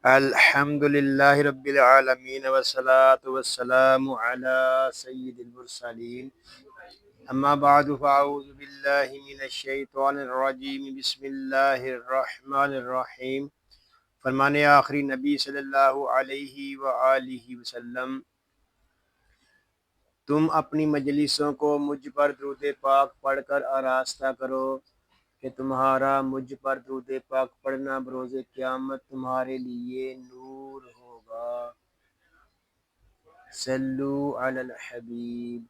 الحمد للہ رب العالمین والصلاة والسلام علی سید المرسلین اما بعد فاعوذ باللہ من الشیطان الرجیم بسم اللہ الرحمن الرحیم۔ فرمان آخری نبی صلی اللہ علیہ وآلہ وسلم، تم اپنی مجلسوں کو مجھ پر درود پاک پڑھ کر آراستہ کرو کہ تمہارا مجھ پر درود پاک پڑھنا بروز قیامت تمہارے لیے نور ہوگا۔ صلو علی الحبیب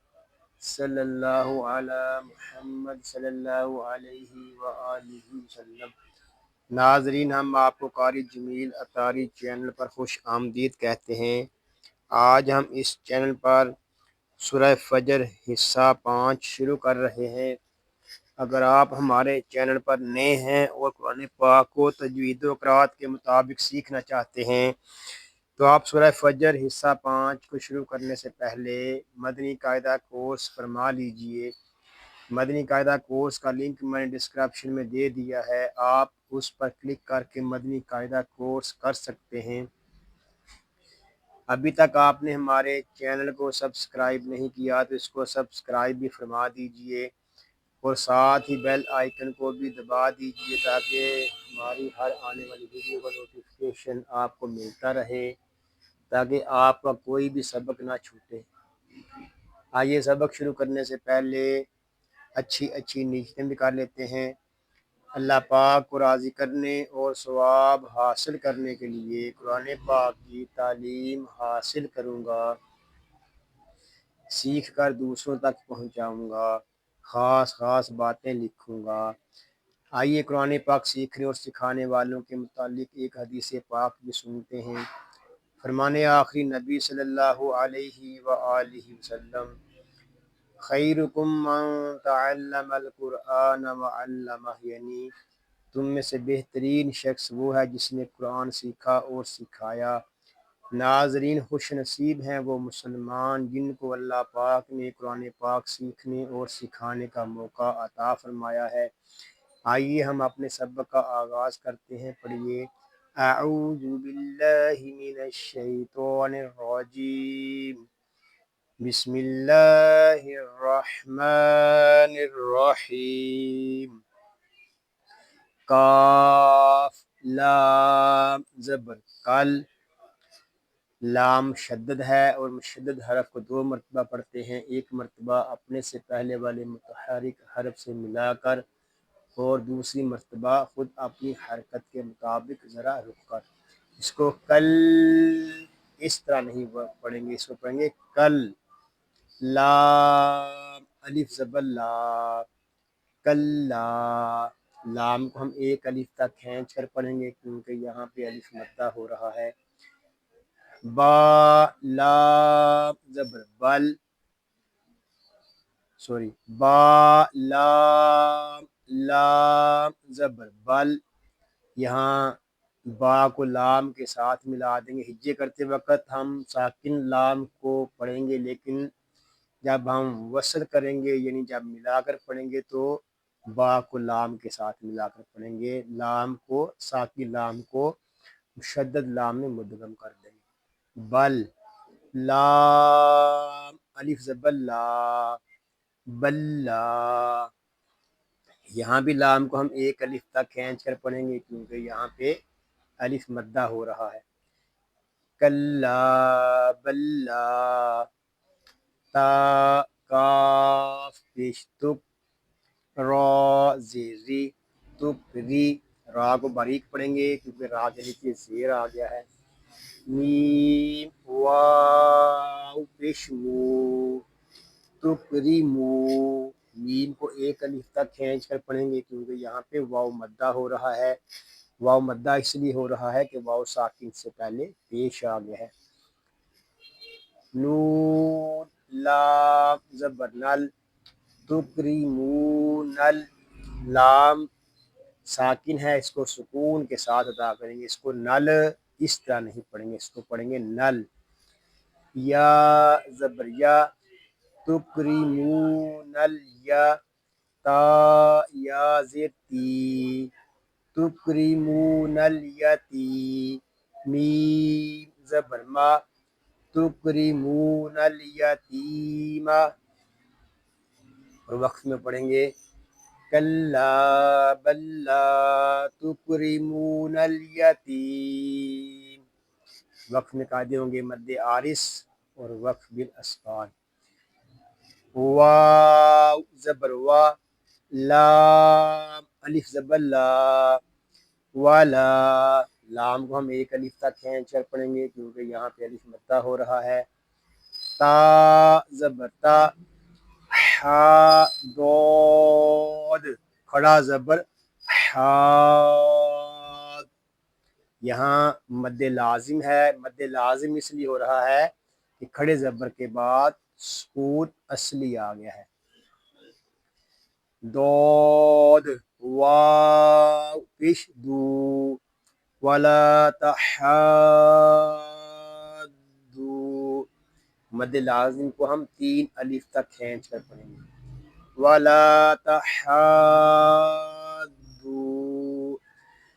صلی اللہ علی محمد صلی اللہ علیہ وآلہ وسلم۔ ناظرین، ہم آپ کو قاری جمیل اطاری چینل پر خوش آمدید کہتے ہیں۔ آج ہم اس چینل پر سورہ فجر حصہ 5 شروع کر رہے ہیں۔ اگر آپ ہمارے چینل پر نئے ہیں اور قرآن پاک کو تجوید و قرات کے مطابق سیکھنا چاہتے ہیں تو آپ سورہ فجر حصہ 5 کو شروع کرنے سے پہلے مدنی قاعدہ کورس فرما لیجئے۔ مدنی قاعدہ کورس کا لنک میں نے ڈسکرپشن میں دے دیا ہے، آپ اس پر کلک کر کے مدنی قاعدہ کورس کر سکتے ہیں۔ ابھی تک آپ نے ہمارے چینل کو سبسکرائب نہیں کیا تو اس کو سبسکرائب بھی فرما دیجئے اور ساتھ ہی بیل آئیکن کو بھی دبا دیجئے تاکہ ہماری ہر آنے والی ویڈیو کا نوٹیفیکیشن آپ کو ملتا رہے، تاکہ آپ کا کوئی بھی سبق نہ چھوٹے۔ آئیے سبق شروع کرنے سے پہلے اچھی نیتیں بھی کر لیتے ہیں۔ اللہ پاک کو راضی کرنے اور ثواب حاصل کرنے کے لیے قرآن پاک کی تعلیم حاصل کروں گا، سیکھ کر دوسروں تک پہنچاؤں گا، خاص باتیں لکھوں گا۔ آئیے قرآن پاک سیکھنے اور سکھانے والوں کے متعلق ایک حدیث پاک بھی سنتے ہیں۔ فرمان آخری نبی صلی اللہ علیہ وآلہ وسلم، خیرکم من تعلم القرآن وعلمہ، یعنی تم میں سے بہترین شخص وہ ہے جس نے قرآن سیکھا اور سکھایا۔ ناظرین، خوش نصیب ہیں وہ مسلمان جن کو اللہ پاک نے قرآن پاک سیکھنے اور سکھانے کا موقع عطا فرمایا ہے۔ آئیے ہم اپنے سبق کا آغاز کرتے ہیں۔ پڑھیے، اعوذ باللہ من الشیطان الرجیم، بسم اللہ الرحمن الرحیم۔ کاف لام زبر کل، لام شدد ہے اور مشدد حرف کو 2 مرتبہ پڑھتے ہیں، ایک مرتبہ اپنے سے پہلے والے متحرک حرف سے ملا کر اور دوسری مرتبہ خود اپنی حرکت کے مطابق ذرا رک کر۔ اس کو کل اس طرح نہیں پڑھیں گے، اس کو پڑھیں گے کل۔ لام الف زبر لا، کلا، لام کو ہم ایک الف تک کھینچ کر پڑھیں گے کیونکہ یہاں پہ الف مدہ ہو رہا ہے۔ با لام زبر بل، با لام زبر بل، یہاں با کو لام کے ساتھ ملا دیں گے۔ ہجے کرتے وقت ہم ساکن لام کو پڑھیں گے، لیکن جب ہم وصل کریں گے یعنی جب ملا کر پڑھیں گے تو با کو لام کے ساتھ ملا کر پڑھیں گے، لام کو ساکن لام کو مشدد لام میں مدغم کر دیں گے۔ بل لام الف زبر لا، بلا، یہاں بھی لام کو ہم ایک الف تک کھینچ کر پڑھیں گے کیونکہ یہاں پہ الف مدہ ہو رہا ہے۔ کلا بلا، تا کاف پیش تک، را زیری تک ری، را کو باریک پڑھیں گے کیونکہ را کے نیچے زیر آ گیا ہے۔ میم واو پیش مو، تکریمو، میم کو ایک الف تک کھینچ کر پڑھیں گے کیونکہ یہاں پہ واو مدہ ہو رہا ہے۔ واو مدہ اس لیے ہو رہا ہے کہ واو ساکن سے پہلے پیش آ گیا ہے۔ نون لام زبر نل، تکریمون، لام ساکن ہے، اس کو سکون کے ساتھ ادا کریں گے، اس کو نل اس طرح نہیں پڑھیں گے، اس کو پڑھیں گے نل۔ یا زبر یا، تکریمون الیا، تا یا زیر تی، تکریمون الیتی، میم زبر ما تکرمون الیتیم، اور وقف میں پڑھیں گے کلا بل لا تکرمون الیتیم، وقف میں قاعدے ہوں گے مد عارض اور وقف بالاسکان. واو زبر وا، لام الف زبر لا، والا، لام کو ہم ایک الف تک کھینچ کر پڑھیں گے کیونکہ یہاں پہ الف مدہ ہو رہا ہے. تا زبر تا، ہا ضاد کھڑا زبر ہا، یہاں مد لازم ہے. مد لازم اس لیے ہو رہا ہے کہ کھڑے زبر کے بعد سکون اصلی آ گیا ہے. ضاد واو پیش دو، ولا تحاضوا، مد لازم کو ہم 3 الف تک کھینچ کر پڑھیں گے. ولا تحاضوا،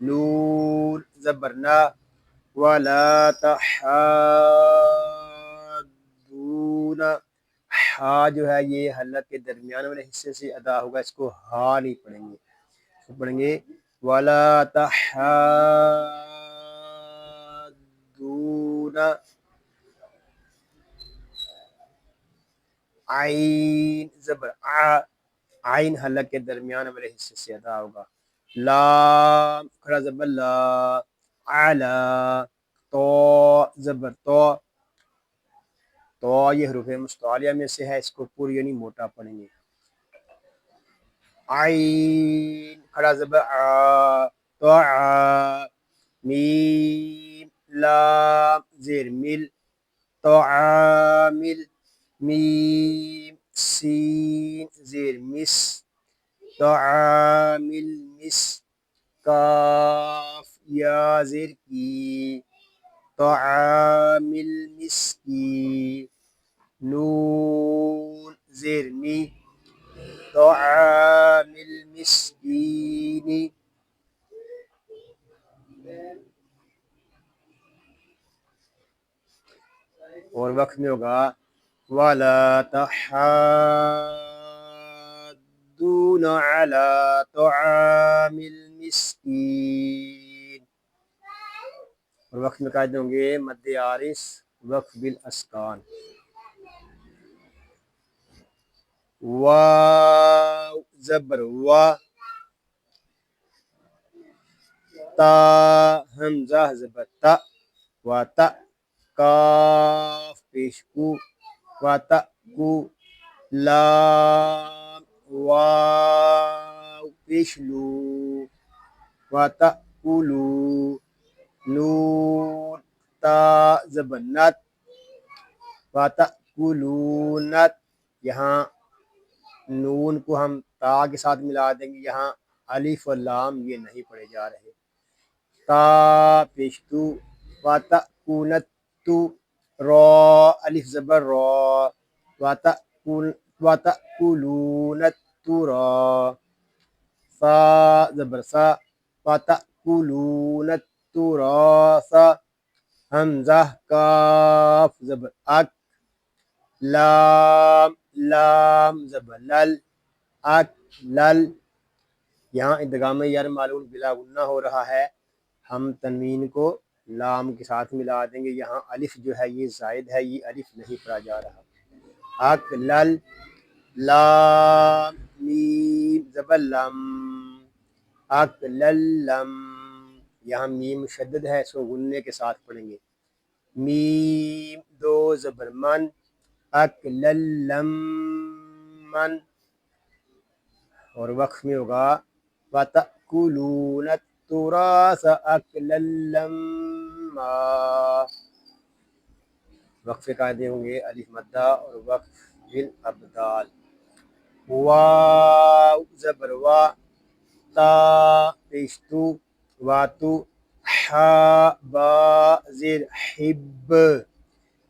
نون زبرنا، ولا تحاضون، ہا جو ہے یہ حلق کے درمیان والے حصے سے ادا ہوگا، اس کو ہا نہیں پڑھیں گے، اس کو پڑھیں گے ولا تحاضون. عین زبر آ، عین حلق کے درمیان والے حصے سے ادا ہوگا. لام کھڑا زبر لا، اعلی، تو زبر تو، تو یہ حروف مستعلیہ میں سے ہے، اس کو پوری یعنی موٹا پڑھیں گے. عین کھڑا زبر آ، تو آ، میم لام زیر مل، تو عامل، میم سین زیر مس، تو عامل مس، کاف یا زیر کی، تو عامل مسکی، نون زیر می، تو عامل مسکینی. اور وقت میں ہوگا وَلَا تَحَاضُّونَ عَلَىٰ طَعَامِ الْمِسْكِينِ، اور وقت میں قاعدے ہوں گے مد عارض وقف بالاسکان. واو زبر وا، تا حمزہ زبر تا، واتا، کاف پیش کو، واتا کو، لام واو پیش لو، واتا کلو، نون تا زبر نت، واتا کلونت، یہاں نون کو ہم تا کے ساتھ ملا دیں گے، یہاں الف اور لام یہ نہیں پڑھے جا رہے. تا پیشتو، واتا کونت تو، را الف زبر را، واتا کولونت تو را، سا زبر سا، واتا کولونت تو را سا، حمزہ کاف زبر اک، لام لام زبر لل، اک لل، یہاں ادغام یار معلوم بلا غنہ ہو رہا ہے، ہم تنوین کو لام کے ساتھ ملا دیں گے، یہاں الف جو ہے یہ زائد ہے، یہ الف نہیں پڑھا جا رہا. اک لل، لام میم زبر لم، اک للم، یہاں میم مشدد ہے، اس کو غنے کے ساتھ پڑھیں گے. میم دو زبر من، اک للم من، اور وقف میں ہوگا وَتَأْكُلُونَ التُّرَاثَ أَكْلًا لَمًّا، وقف قاعدے ہوں گے الف مدہ اور وقف بالابدال. واو زبر وا، تا پیشتو، واتو، ہا با زیر حب،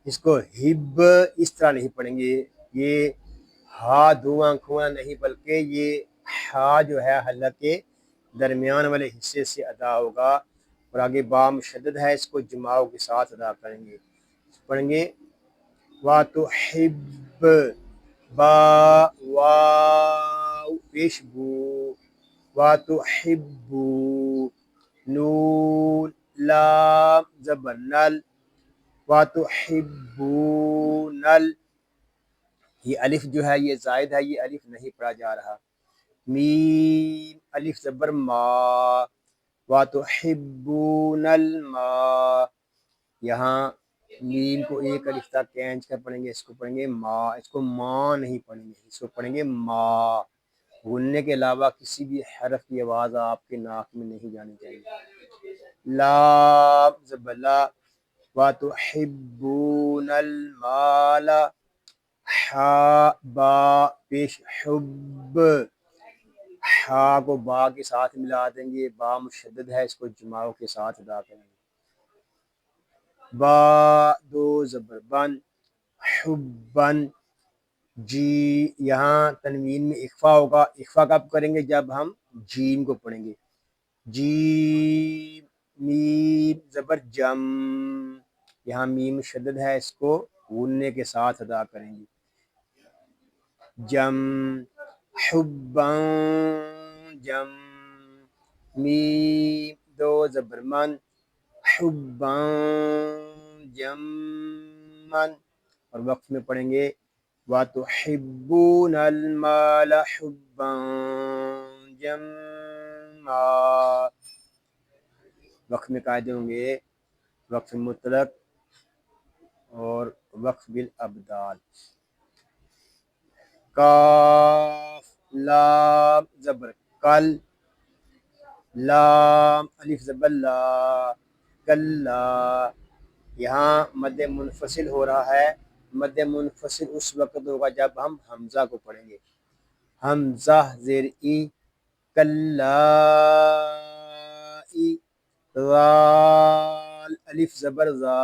اس کو ہب اس طرح نہیں پڑھیں گے، یہ ہا دو آنکھوں والا نہیں بلکہ یہ ہا جو ہے حلق کے درمیان والے حصے سے ادا ہوگا. اور آگے با مشدد ہے، اس کو جماؤ کے ساتھ ادا کریں گے، پڑھیں گے وَتُحِبُّ، با واو پیش بو، وَتُحِبُّ، نون لام زبر نل، وَتُحِبُّونَ، یہ الف جو ہے یہ زائد ہے، یہ الف نہیں پڑھا جا رہا، میم الف زبر ما، وَتُحِبُّونَ الْمَاء، یہاں میم کو ایک الف تک کھینچ کر پڑھیں گے، اس کو پڑھیں گے ما، اس کو ماں نہیں پڑھیں گے، اس کو پڑھیں گے ما، بھولنے کے علاوہ کسی بھی حرف کی آواز آپ کے ناک میں نہیں جانی چاہیے، لام زبر لا، وَتُحِبُّونَ الْمَالَ، حا با پیش حب، حا کو با کے ساتھ ملا دیں گے، با مشدد ہے، اس کو جماؤ کے ساتھ ادا کریں گے، با دو زبر بن، حبن، جی یہاں تنوین میں اخفا ہوگا، اخفا کب کریں گے؟ جب ہم جیم کو پڑھیں گے، جیم میم زبر جم، یہاں میم شدد ہے، اس کو غننے کے ساتھ ادا کریں گے، جم، حباً جم، میم دو زبر من، حباً جمًا، اور وقت میں پڑھیں گے وَتُحِبُّونَ الْمَالَ حُبًّا جَمًّا، وقت میں قاعدے ہوں گے وقف مطلق اور وقف بالابدال، کاف لام زبر کل، لام الف زبر لا، کلا، یہاں مد منفصل ہو رہا ہے، مد منفصل اس وقت ہوگا جب ہم حمزہ کو پڑھیں گے، حمزہ زیر ای، کلائی، ذال الف زبر ذا،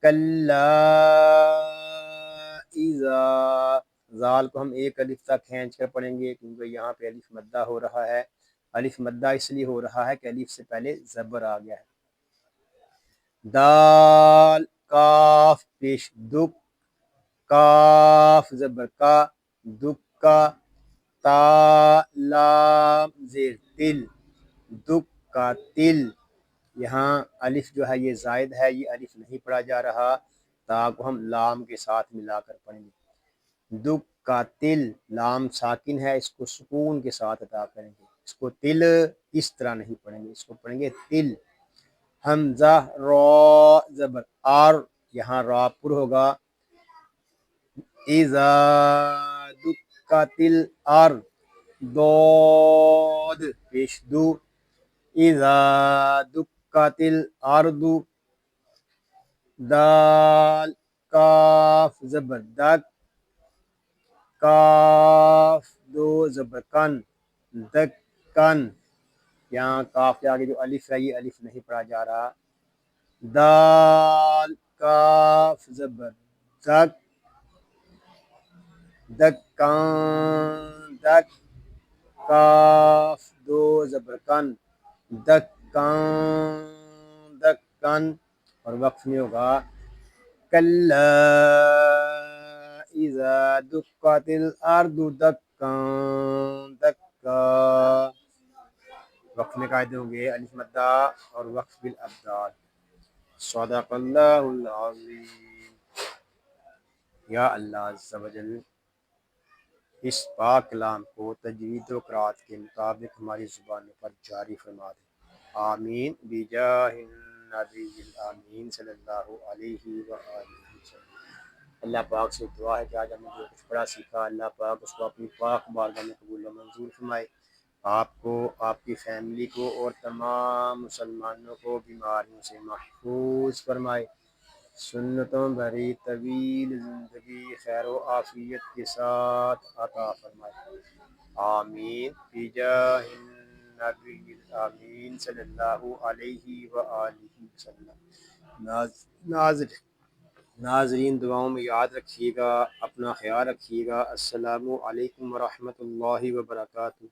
کلائی ذا، ذال کو ہم ایک الف تک کھینچ کر پڑھیں گے کیونکہ یہاں پہ الف مدہ ہو رہا ہے، الف مدہ اس لیے ہو رہا ہے کہ الف سے پہلے زبر آ گیا ہے، دال کاف پیش دک، کاف زبر کا، دک کا، تا لام زیر تل، دک کا تل، یہاں الف جو ہے یہ زائد ہے، یہ الف نہیں پڑھا جا رہا، تا کو ہم لام کے ساتھ ملا کر پڑھیں گے، دک کا تل، لام ساکن ہے، اس کو سکون کے ساتھ ادا کریں گے، اس کو تل اس طرح نہیں پڑھیں گے، اس کو پڑھیں گے تل، حمزہ را زبر آر، یہاں را پر ہوگا، اذا دکت الارض، ضاد پیش دو، اذا دکت الارض، دال کاف زبر دک، کاف دو زبر کن، دکن، یہاں کاف کے آگے جو الف ہے یہ الف نہیں پڑھا جا رہا، دال کاف زبر دک، دکان دک، کاف دو زبر کن، دکان دکن، اور وقف میں ہوگا کلا اذا دکت الارض دکان دکا، وقف میں قاعدے ہوں گے الف مدہ اور وقف بالابدال، صدق اللہ العظیم۔ یا اللہ عز و جل اس پاک کلام کو تجوید و قرات کے مطابق ہماری زبانوں پر جاری فرما دے، آمین بجاہ النبی الامین صلی اللہ علیہ وآلہ وسلم۔ اللہ پاک سے دعا ہے کہ آج ہم نے جو کچھ پڑھا سیکھا، اللہ پاک اس کو اپنی پاک بارگاہ میں قبول و منظور فرمائے، آپ کو، آپ کی فیملی کو اور تمام مسلمانوں کو بیماریوں سے محفوظ فرمائے، سنتوں بھری طویل زندگی خیر و عافیت کے ساتھ عطا فرمائے، آمین بجاہ النبی الامین صلی اللہ علیہ وآلہ وسلم۔ ناظرین دعاؤں میں یاد رکھیے گا، اپنا خیال رکھیے گا، السلام علیکم ورحمۃ اللہ وبرکاتہ۔